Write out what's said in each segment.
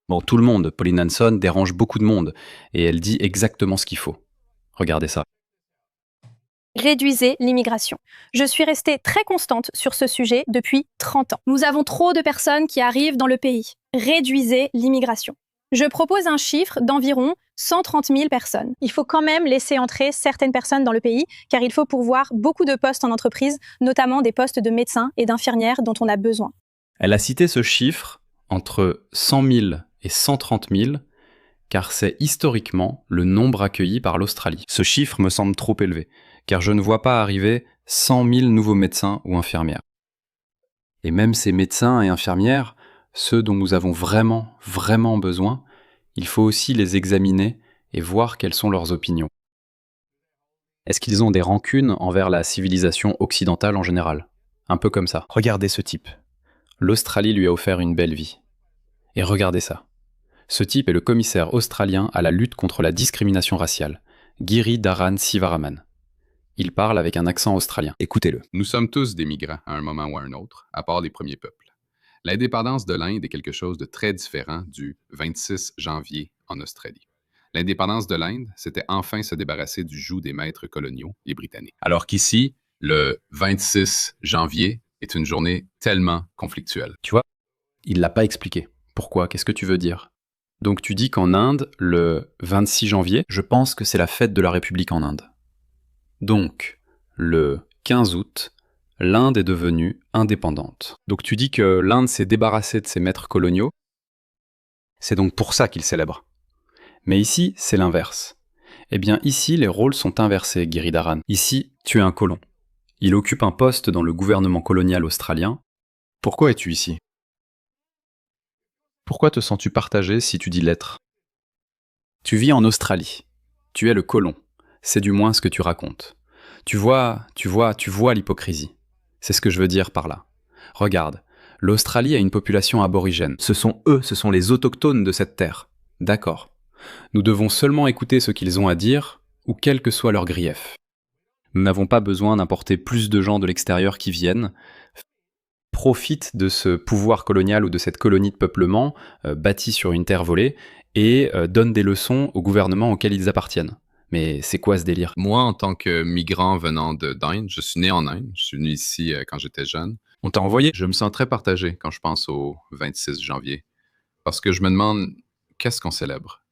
Bon, tout le monde, Pauline Hanson dérange beaucoup de monde, et elle dit exactement ce qu'il faut. Regardez ça. Réduisez l'immigration. Je suis restée très constante sur ce sujet depuis 30 ans. Nous avons trop de personnes qui arrivent dans le pays. Réduisez l'immigration. Je propose un chiffre d'environ 130 000 personnes. Il faut quand même laisser entrer certaines personnes dans le pays, car il faut pourvoir beaucoup de postes en entreprise, notamment des postes de médecins et d'infirmières dont on a besoin. Elle a cité ce chiffre entre 100 000 et 130 000, car c'est historiquement le nombre accueilli par l'Australie. Ce chiffre me semble trop élevé, car je ne vois pas arriver 100 000 nouveaux médecins ou infirmières. Et même ces médecins et infirmières, ceux dont nous avons vraiment, vraiment besoin, il faut aussi les examiner et voir quelles sont leurs opinions. Est-ce qu'ils ont des rancunes envers la civilisation occidentale en général? Un peu comme ça. Regardez ce type. L'Australie lui a offert une belle vie. Et regardez ça. Ce type est le commissaire australien à la lutte contre la discrimination raciale, Giridharan Sivaraman. Il parle avec un accent australien. Écoutez-le. Nous sommes tous des migrants à un moment ou à un autre, à part les premiers peuples. L'indépendance de l'Inde est quelque chose de très différent du 26 janvier en Australie. L'indépendance de l'Inde, c'était enfin se débarrasser du joug des maîtres coloniaux, les Britanniques. Alors qu'ici, le 26 janvier est une journée tellement conflictuelle. Tu vois, il l'a pas expliqué. Pourquoi? Qu'est-ce que tu veux dire? Donc tu dis qu'en Inde, le 26 janvier, je pense que c'est la fête de la République en Inde. Donc, le 15 août, l'Inde est devenue indépendante. Donc tu dis que l'Inde s'est débarrassée de ses maîtres coloniaux. C'est donc pour ça qu'ils célèbrent. Mais ici, c'est l'inverse. Eh bien ici, les rôles sont inversés, Giridharan. Ici, tu es un colon. Il occupe un poste dans le gouvernement colonial australien. Pourquoi es-tu ici? Pourquoi te sens-tu partagé si tu dis l'être? Tu vis en Australie. Tu es le colon. C'est du moins ce que tu racontes. Tu vois l'hypocrisie. C'est ce que je veux dire par là. Regarde, l'Australie a une population aborigène. Ce sont les autochtones de cette terre. D'accord. Nous devons seulement écouter ce qu'ils ont à dire, ou quel que soit leur grief. Nous n'avons pas besoin d'importer plus de gens de l'extérieur qui viennent, profitent de ce pouvoir colonial ou de cette colonie de peuplement bâtie sur une terre volée et donnent des leçons au gouvernement auquel ils appartiennent. Mais c'est quoi ce délire? Moi, en tant que migrant venant d'Inde, je suis né en Inde, je suis venu ici quand j'étais jeune. On t'a envoyé? Je me sens très partagé quand je pense au 26 janvier, parce que je me demande qu'est-ce qu'on célèbre.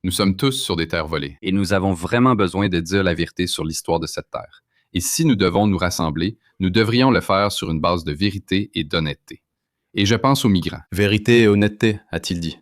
Nous sommes tous sur des terres volées, et nous avons vraiment besoin de dire la vérité sur l'histoire de cette terre. Et si nous devons nous rassembler, nous devrions le faire sur une base de vérité et d'honnêteté. Et je pense aux migrants. Vérité et honnêteté, a-t-il dit.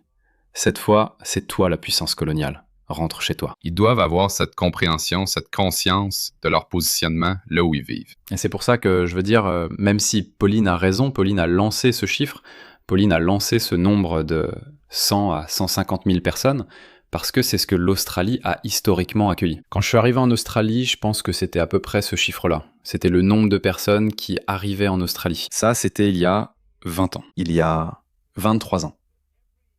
Cette fois, c'est toi la puissance coloniale. Rentre chez toi. Ils doivent avoir cette compréhension, cette conscience de leur positionnement là où ils vivent. Et c'est pour ça que je veux dire, même si Pauline a raison, Pauline a lancé ce chiffre, Pauline a lancé ce nombre de 100 à 150 000 personnes, parce que c'est ce que l'Australie a historiquement accueilli. Quand je suis arrivé en Australie, je pense que c'était à peu près ce chiffre-là. C'était le nombre de personnes qui arrivaient en Australie. Ça, c'était il y a 20 ans. Il y a 23 ans.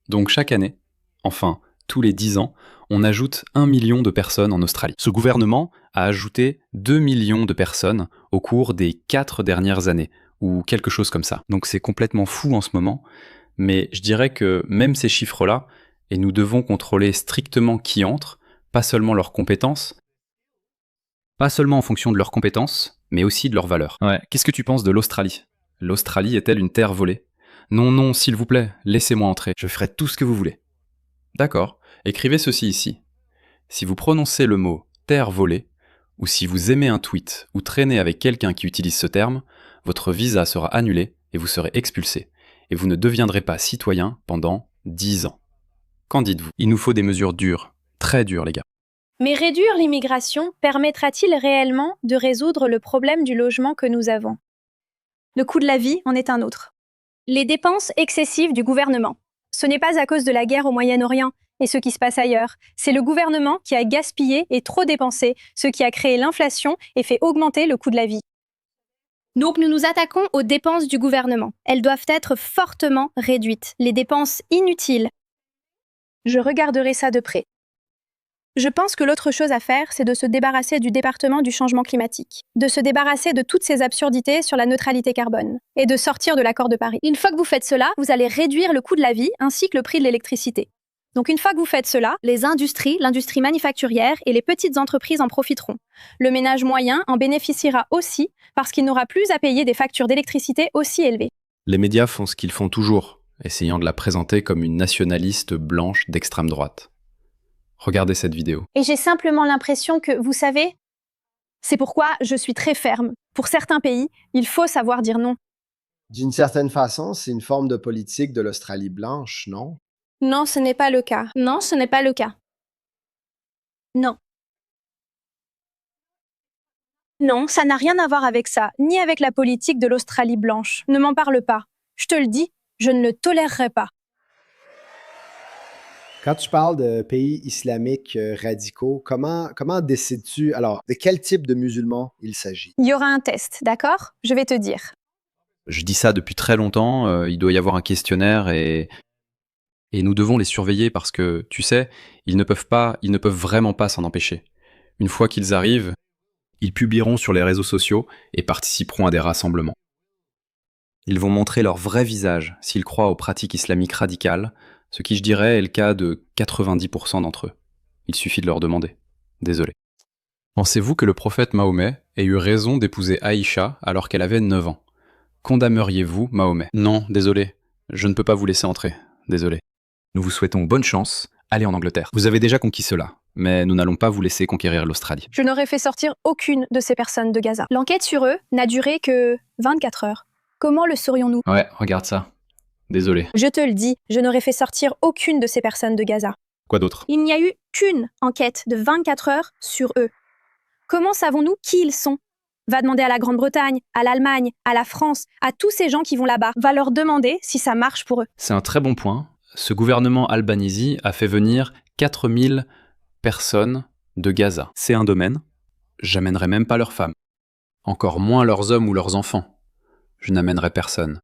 Donc chaque année, enfin tous les 10 ans, on ajoute 1 million de personnes en Australie. Ce gouvernement a ajouté 2 millions de personnes au cours des 4 dernières années, ou quelque chose comme ça. Donc c'est complètement fou en ce moment, mais je dirais que même ces chiffres-là, et nous devons contrôler strictement qui entre, pas seulement leurs compétences, pas seulement en fonction de leurs compétences, mais aussi de leurs valeurs. Ouais. Qu'est-ce que tu penses de l'Australie? L'Australie est-elle une terre volée? Non, non, s'il vous plaît, laissez-moi entrer, je ferai tout ce que vous voulez. D'accord, écrivez ceci ici. Si vous prononcez le mot « terre volée », ou si vous aimez un tweet ou traînez avec quelqu'un qui utilise ce terme, votre visa sera annulé et vous serez expulsé. Et vous ne deviendrez pas citoyen pendant 10 ans. Qu'en dites-vous? Il nous faut des mesures dures, très dures les gars. Mais réduire l'immigration permettra-t-il réellement de résoudre le problème du logement que nous avons? Le coût de la vie en est un autre. Les dépenses excessives du gouvernement. Ce n'est pas à cause de la guerre au Moyen-Orient et ce qui se passe ailleurs. C'est le gouvernement qui a gaspillé et trop dépensé, ce qui a créé l'inflation et fait augmenter le coût de la vie. Donc nous nous attaquons aux dépenses du gouvernement. Elles doivent être fortement réduites. Les dépenses inutiles. Je regarderai ça de près. Je pense que l'autre chose à faire, c'est de se débarrasser du département du changement climatique, de se débarrasser de toutes ces absurdités sur la neutralité carbone et de sortir de l'accord de Paris. Une fois que vous faites cela, vous allez réduire le coût de la vie ainsi que le prix de l'électricité. Donc une fois que vous faites cela, les industries, l'industrie manufacturière et les petites entreprises en profiteront. Le ménage moyen en bénéficiera aussi parce qu'il n'aura plus à payer des factures d'électricité aussi élevées. Les médias font ce qu'ils font toujours, essayant de la présenter comme une nationaliste blanche d'extrême droite. Regardez cette vidéo. Et j'ai simplement l'impression que, vous savez, c'est pourquoi je suis très ferme. Pour certains pays, il faut savoir dire non. D'une certaine façon, c'est une forme de politique de l'Australie blanche, non? Non, ce n'est pas le cas. Non, ce n'est pas le cas. Non. Non, ça n'a rien à voir avec ça, ni avec la politique de l'Australie blanche. Ne m'en parle pas. Je te le dis, je ne le tolérerai pas. Quand tu parles de pays islamiques radicaux, comment décides-tu, alors, de quel type de musulmans il s'agit? Il y aura un test, d'accord? Je vais te dire. Je dis ça depuis très longtemps, il doit y avoir un questionnaire et nous devons les surveiller parce que, tu sais, ils ne peuvent vraiment pas s'en empêcher. Une fois qu'ils arrivent, ils publieront sur les réseaux sociaux et participeront à des rassemblements. Ils vont montrer leur vrai visage s'ils croient aux pratiques islamiques radicales, ce qui, je dirais, est le cas de 90% d'entre eux. Il suffit de leur demander. Désolé. Pensez-vous que le prophète Mahomet ait eu raison d'épouser Aïcha alors qu'elle avait 9 ans? Condamneriez-vous Mahomet? Non, désolé. Je ne peux pas vous laisser entrer. Désolé. Nous vous souhaitons bonne chance. Allez en Angleterre. Vous avez déjà conquis cela, mais nous n'allons pas vous laisser conquérir l'Australie. Je n'aurais fait sortir aucune de ces personnes de Gaza. L'enquête sur eux n'a duré que 24 heures. Comment le saurions-nous? Ouais, regarde ça. Désolé. Je te le dis, je n'aurais fait sortir aucune de ces personnes de Gaza. Quoi d'autre? Il n'y a eu qu'une enquête de 24 heures sur eux. Comment savons-nous qui ils sont? Va demander à la Grande-Bretagne, à l'Allemagne, à la France, à tous ces gens qui vont là-bas. Va leur demander si ça marche pour eux. C'est un très bon point. Ce gouvernement Albanese a fait venir 4000 personnes de Gaza. C'est un domaine. J'amènerai même pas leurs femmes. Encore moins leurs hommes ou leurs enfants. Je n'amènerai personne.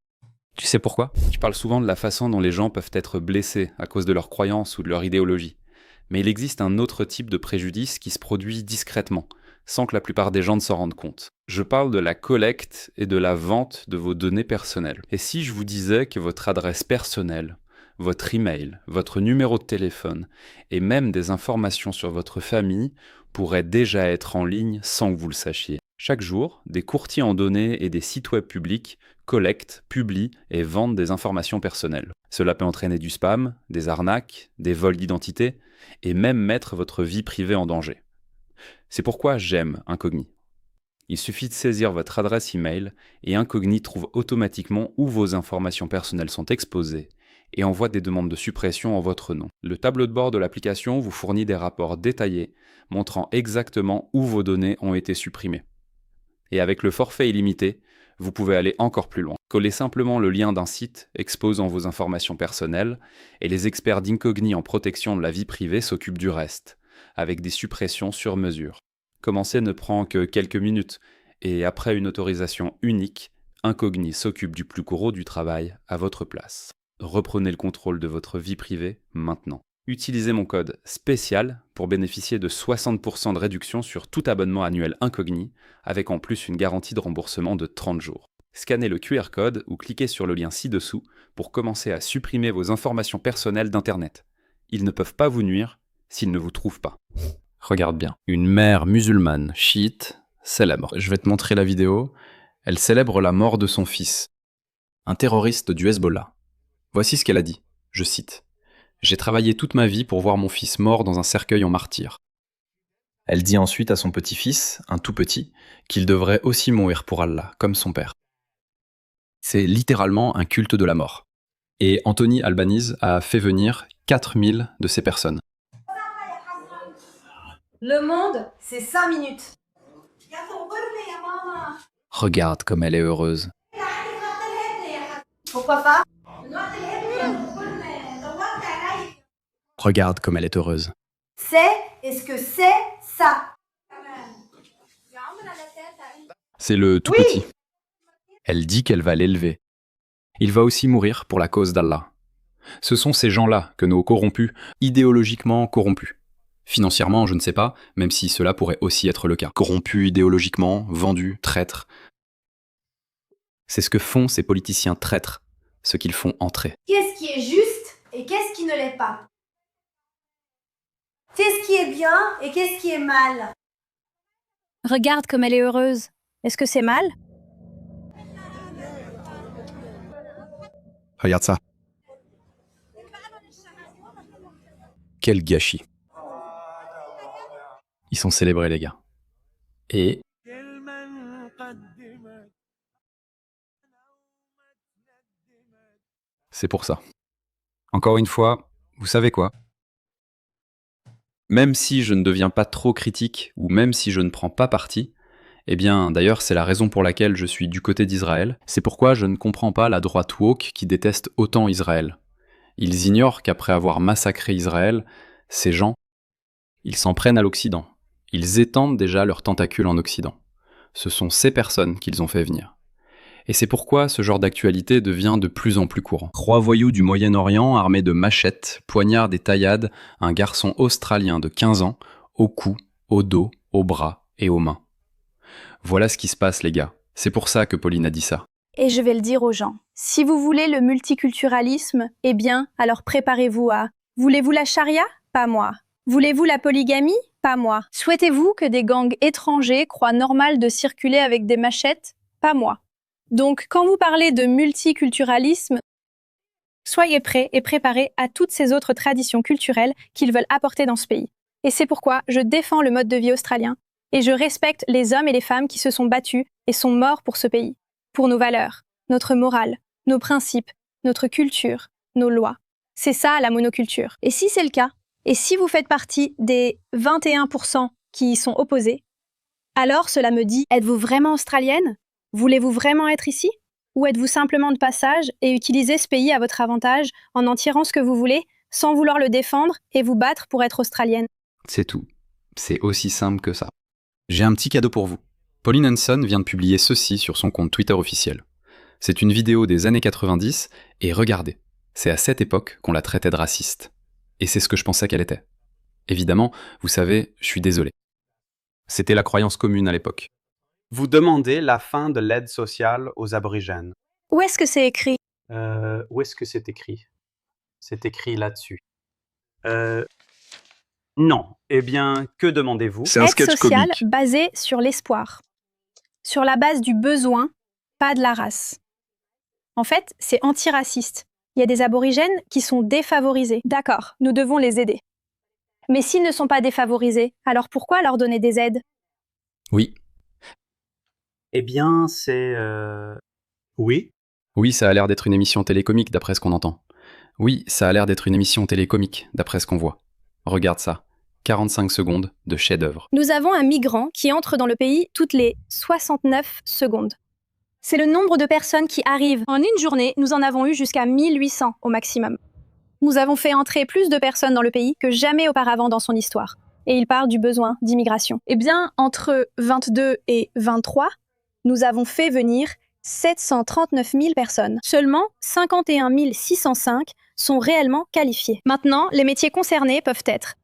Tu sais pourquoi? Je parle souvent de la façon dont les gens peuvent être blessés à cause de leurs croyances ou de leur idéologie. Mais il existe un autre type de préjudice qui se produit discrètement, sans que la plupart des gens ne s'en rendent compte. Je parle de la collecte et de la vente de vos données personnelles. Et si je vous disais que votre adresse personnelle, votre email, votre numéro de téléphone et même des informations sur votre famille pourraient déjà être en ligne sans que vous le sachiez. Chaque jour, des courtiers en données et des sites web publics collectent, publient et vendent des informations personnelles. Cela peut entraîner du spam, des arnaques, des vols d'identité et même mettre votre vie privée en danger. C'est pourquoi j'aime Incogni. Il suffit de saisir votre adresse email et Incogni trouve automatiquement où vos informations personnelles sont exposées et envoie des demandes de suppression en votre nom. Le tableau de bord de l'application vous fournit des rapports détaillés montrant exactement où vos données ont été supprimées. Et avec le forfait illimité, vous pouvez aller encore plus loin. Collez simplement le lien d'un site exposant vos informations personnelles et les experts d'Incogni en protection de la vie privée s'occupent du reste, avec des suppressions sur mesure. Commencer ne prend que quelques minutes et après une autorisation unique, Incogni s'occupe du plus gros du travail à votre place. Reprenez le contrôle de votre vie privée maintenant. Utilisez mon code SPÉCIAL pour bénéficier de 60% de réduction sur tout abonnement annuel Incogni, avec en plus une garantie de remboursement de 30 jours. Scannez le QR code ou cliquez sur le lien ci-dessous pour commencer à supprimer vos informations personnelles d'Internet. Ils ne peuvent pas vous nuire s'ils ne vous trouvent pas. Regarde bien. Une mère musulmane chiite célèbre. Je vais te montrer la vidéo. Elle célèbre la mort de son fils, un terroriste du Hezbollah. Voici ce qu'elle a dit. Je cite. « J'ai travaillé toute ma vie pour voir mon fils mort dans un cercueil en martyr. » Elle dit ensuite à son petit-fils, un tout petit, qu'il devrait aussi mourir pour Allah, comme son père. C'est littéralement un culte de la mort. Et Anthony Albanese a fait venir 4000 de ces personnes. Le monde, c'est 5 minutes. Regarde comme elle est heureuse. Pourquoi pas? Regarde comme elle est heureuse. Est-ce que c'est ça? C'est le tout petit. Elle dit qu'elle va l'élever. Il va aussi mourir pour la cause d'Allah. Ce sont ces gens-là que nos corrompus, idéologiquement corrompus. Financièrement, je ne sais pas, même si cela pourrait aussi être le cas. Corrompus idéologiquement, vendus, traîtres. C'est ce que font ces politiciens traîtres, ce qu'ils font entrer. Qu'est-ce qui est juste et qu'est-ce qui ne l'est pas? Qu'est-ce qui est bien et qu'est-ce qui est mal? Regarde comme elle est heureuse. Est-ce que c'est mal? Regarde ça. Quel gâchis. Ils sont célébrés, les gars. Et c'est pour ça. Encore une fois, vous savez quoi? Même si je ne deviens pas trop critique, ou même si je ne prends pas parti, eh bien, d'ailleurs, c'est la raison pour laquelle je suis du côté d'Israël. C'est pourquoi je ne comprends pas la droite woke qui déteste autant Israël. Ils ignorent qu'après avoir massacré Israël, ces gens, ils s'en prennent à l'Occident. Ils étendent déjà leurs tentacules en Occident. Ce sont ces personnes qu'ils ont fait venir. Et c'est pourquoi ce genre d'actualité devient de plus en plus courant. Trois voyous du Moyen-Orient armés de machettes, poignards et taillades, un garçon australien de 15 ans, au cou, au dos, aux bras et aux mains. Voilà ce qui se passe, les gars. C'est pour ça que Pauline a dit ça. Et je vais le dire aux gens. Si vous voulez le multiculturalisme, eh bien, alors préparez-vous à... Voulez-vous la charia? Pas moi. Voulez-vous la polygamie? Pas moi. Souhaitez-vous que des gangs étrangers croient normal de circuler avec des machettes? Pas moi. Donc, quand vous parlez de multiculturalisme, soyez prêts et préparés à toutes ces autres traditions culturelles qu'ils veulent apporter dans ce pays. Et c'est pourquoi je défends le mode de vie australien et je respecte les hommes et les femmes qui se sont battus et sont morts pour ce pays, pour nos valeurs, notre morale, nos principes, notre culture, nos lois. C'est ça la monoculture. Et si c'est le cas, et si vous faites partie des 21% qui y sont opposés, alors cela me dit, êtes-vous vraiment australienne? Voulez-vous vraiment être ici? Ou êtes-vous simplement de passage et utilisez ce pays à votre avantage en tirant ce que vous voulez, sans vouloir le défendre et vous battre pour être australienne? C'est tout. C'est aussi simple que ça. J'ai un petit cadeau pour vous. Pauline Hanson vient de publier ceci sur son compte Twitter officiel. C'est une vidéo des années 90, et regardez, c'est à cette époque qu'on la traitait de raciste. Et c'est ce que je pensais qu'elle était. Évidemment, vous savez, je suis désolé. C'était la croyance commune à l'époque. Vous demandez la fin de l'aide sociale aux aborigènes. Où est-ce que c'est écrit? Où est-ce que c'est écrit? C'est écrit là-dessus. Non. Eh bien, que demandez-vous? C'est un Aide sketch sociale comique. basée sur l'espoir. Sur la base du besoin, pas de la race. En fait, c'est antiraciste. Il y a des aborigènes qui sont défavorisés. D'accord, nous devons les aider. Mais s'ils ne sont pas défavorisés, alors pourquoi leur donner des aides? Oui. Eh bien, c'est... Oui. Oui, ça a l'air d'être une émission télécomique d'après ce qu'on entend. Oui, ça a l'air d'être une émission télécomique d'après ce qu'on voit. Regarde ça. 45 secondes de chef-d'œuvre. Nous avons un migrant qui entre dans le pays toutes les 69 secondes. C'est le nombre de personnes qui arrivent. En une journée, nous en avons eu jusqu'à 1800 au maximum. Nous avons fait entrer plus de personnes dans le pays que jamais auparavant dans son histoire. Et il parle du besoin d'immigration. Eh bien, entre 22 et 23, nous avons fait venir 739 000 personnes. Seulement 51 605 sont réellement qualifiés. Maintenant, les métiers concernés peuvent être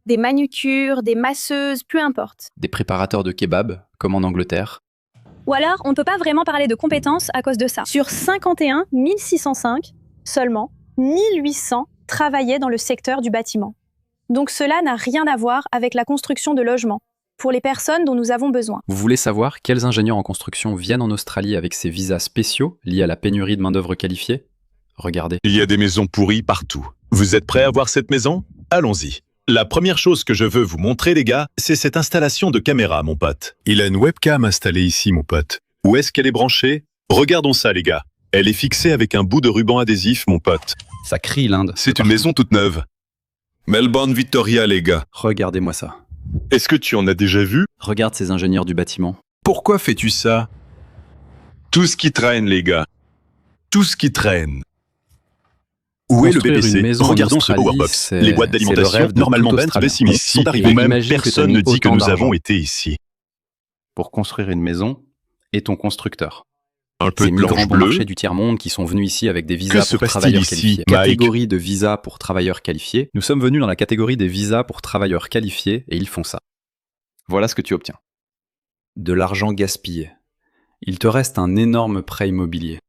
des manucures, des masseuses, peu importe. Des préparateurs de kebab, comme en Angleterre. Ou alors, on ne peut pas vraiment parler de compétences à cause de ça. Sur 51 605, seulement 1800 travaillaient dans le secteur du bâtiment. Donc cela n'a rien à voir avec la construction de logements, pour les personnes dont nous avons besoin. Vous voulez savoir quels ingénieurs en construction viennent en Australie avec ces visas spéciaux liés à la pénurie de main-d'œuvre qualifiée? Regardez. Il y a des maisons pourries partout. Vous êtes prêts à voir cette maison? Allons-y. La première chose que je veux vous montrer, les gars, c'est cette installation de caméra, mon pote. Il a une webcam installée ici, mon pote. Où est-ce qu'elle est branchée? Regardons ça, les gars. Elle est fixée avec un bout de ruban adhésif, mon pote. Ça crie l'Inde. C'est une maison toute neuve. Melbourne Victoria, les gars. Regardez-moi ça. Est-ce que tu en as déjà vu? Regarde ces ingénieurs du bâtiment. Pourquoi fais-tu ça? Tout ce qui traîne, les gars. Tout ce qui traîne. Où est le Construire une BBC? maison en Regardons ce Australie, powerbox. c'est- Les boîtes c'est le d'alimentation, rêve de normalement tout Ben Australien. Bessim ici, sont arrivées. Même Imagine que personne t'as ne mis dit que autant nous d'argent. avons été ici. Pour construire une maison, et ton constructeur. Un peu Ces de migrants planche bon bleue. marché du tiers-monde qui sont venus ici avec des Que visas se pour passe-t-il travailleurs ici, qualifiés. Mike? Catégorie de visas pour travailleurs qualifiés. Nous sommes venus dans la catégorie des visas pour travailleurs qualifiés et ils font ça. Voilà ce que tu obtiens. De l'argent gaspillé. Il te reste un énorme prêt immobilier.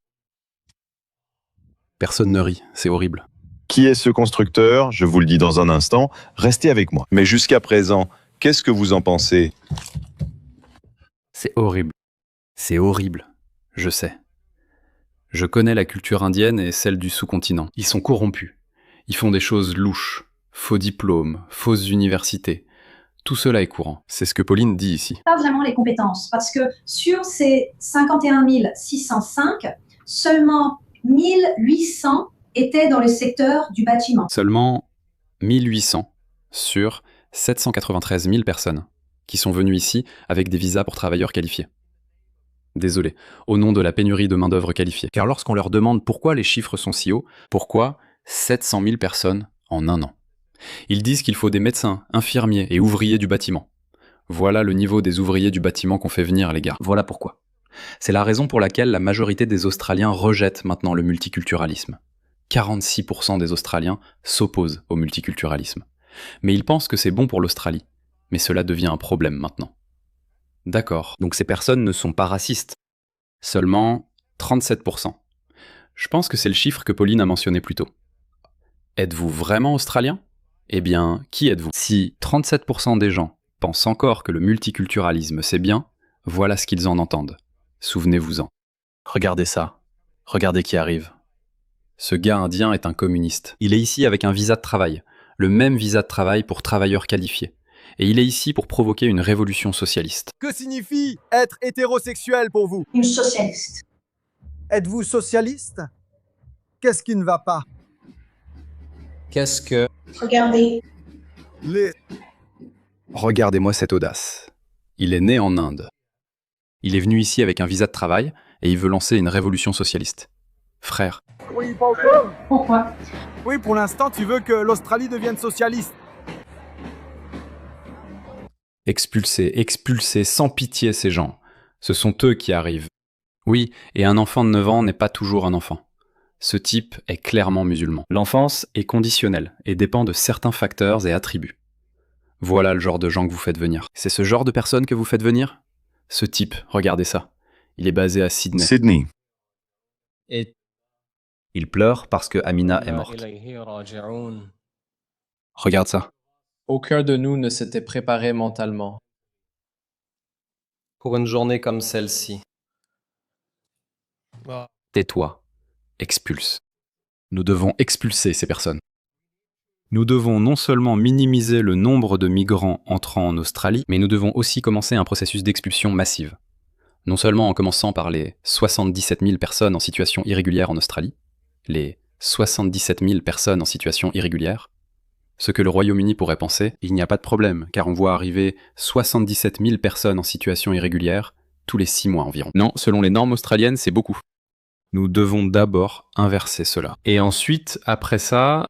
Personne ne rit, c'est horrible. Qui est ce constructeur? Je vous le dis dans un instant. Restez avec moi. Mais jusqu'à présent, qu'est-ce que vous en pensez? C'est horrible. C'est horrible. Je sais. Je connais la culture indienne et celle du sous-continent. Ils sont corrompus. Ils font des choses louches. Faux diplômes, fausses universités. Tout cela est courant. C'est ce que Pauline dit ici. Pas vraiment les compétences, parce que sur ces 51 605, seulement 1800 étaient dans le secteur du bâtiment. Seulement 1800 sur 793 000 personnes qui sont venues ici avec des visas pour travailleurs qualifiés. Désolé, au nom de la pénurie de main-d'œuvre qualifiée. Car lorsqu'on leur demande pourquoi les chiffres sont si hauts, pourquoi 700 000 personnes en un an? Ils disent qu'il faut des médecins, infirmiers et ouvriers du bâtiment. Voilà le niveau des ouvriers du bâtiment qu'on fait venir, les gars. Voilà pourquoi. C'est la raison pour laquelle la majorité des Australiens rejettent maintenant le multiculturalisme. 46% des Australiens s'opposent au multiculturalisme. Mais ils pensent que c'est bon pour l'Australie. Mais cela devient un problème maintenant. D'accord, donc ces personnes ne sont pas racistes. Seulement 37%. Je pense que c'est le chiffre que Pauline a mentionné plus tôt. Êtes-vous vraiment australien? Eh bien, qui êtes-vous? Si 37% des gens pensent encore que le multiculturalisme c'est bien, voilà ce qu'ils en entendent. Souvenez-vous-en. Regardez ça. Regardez qui arrive. Ce gars indien est un communiste. Il est ici avec un visa de travail, le même visa de travail pour travailleurs qualifiés. Et il est ici pour provoquer une révolution socialiste. Que signifie être hétérosexuel pour vous? Une socialiste. Êtes-vous socialiste? Qu'est-ce qui ne va pas? Qu'est-ce que... Regardez. Regardez-moi cette audace. Il est né en Inde. Il est venu ici avec un visa de travail et il veut lancer une révolution socialiste. Frère, Oui, pas encore. Pourquoi? Oui, pour l'instant, tu veux que l'Australie devienne socialiste. expulsez, expulsez sans pitié ces gens. Ce sont eux qui arrivent. Oui, et un enfant de 9 ans n'est pas toujours un enfant. Ce type est clairement musulman. L'enfance est conditionnelle et dépend de certains facteurs et attributs. Voilà le genre de gens que vous faites venir. C'est ce genre de personnes que vous faites venir? Ce type, regardez ça. Il est basé à Sydney. Sydney. Et Il pleure parce que Amina est morte. Regarde ça. aucun de nous ne s'était préparé mentalement pour une journée comme celle-ci. Tais-toi. Expulse. Nous devons expulser ces personnes. Nous devons non seulement minimiser le nombre de migrants entrant en Australie, mais nous devons aussi commencer un processus d'expulsion massive. Non seulement en commençant par les 77 000 personnes en situation irrégulière en Australie, les 77 000 personnes en situation irrégulière, ce que le Royaume-Uni pourrait penser, il n'y a pas de problème, car on voit arriver 77 000 personnes en situation irrégulière tous les 6 mois environ. Non, selon les normes australiennes, c'est beaucoup. Nous devons d'abord inverser cela. Et ensuite, après ça,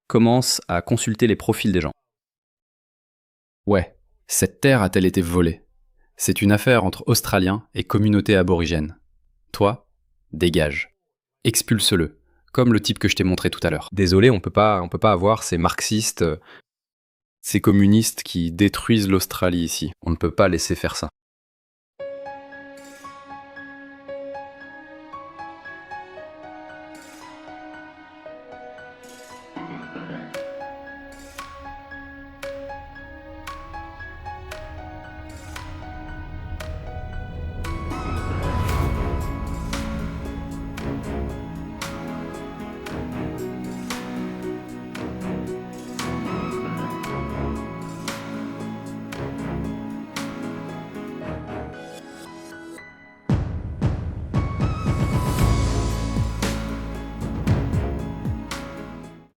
commence à consulter les profils des gens. Ouais, cette terre a-t-elle été volée? C'est une affaire entre Australiens et communautés aborigènes. Toi, dégage. Expulse-le, comme le type que je t'ai montré tout à l'heure. Désolé, on peut pas avoir ces marxistes, ces communistes qui détruisent l'Australie ici. On ne peut pas laisser faire ça.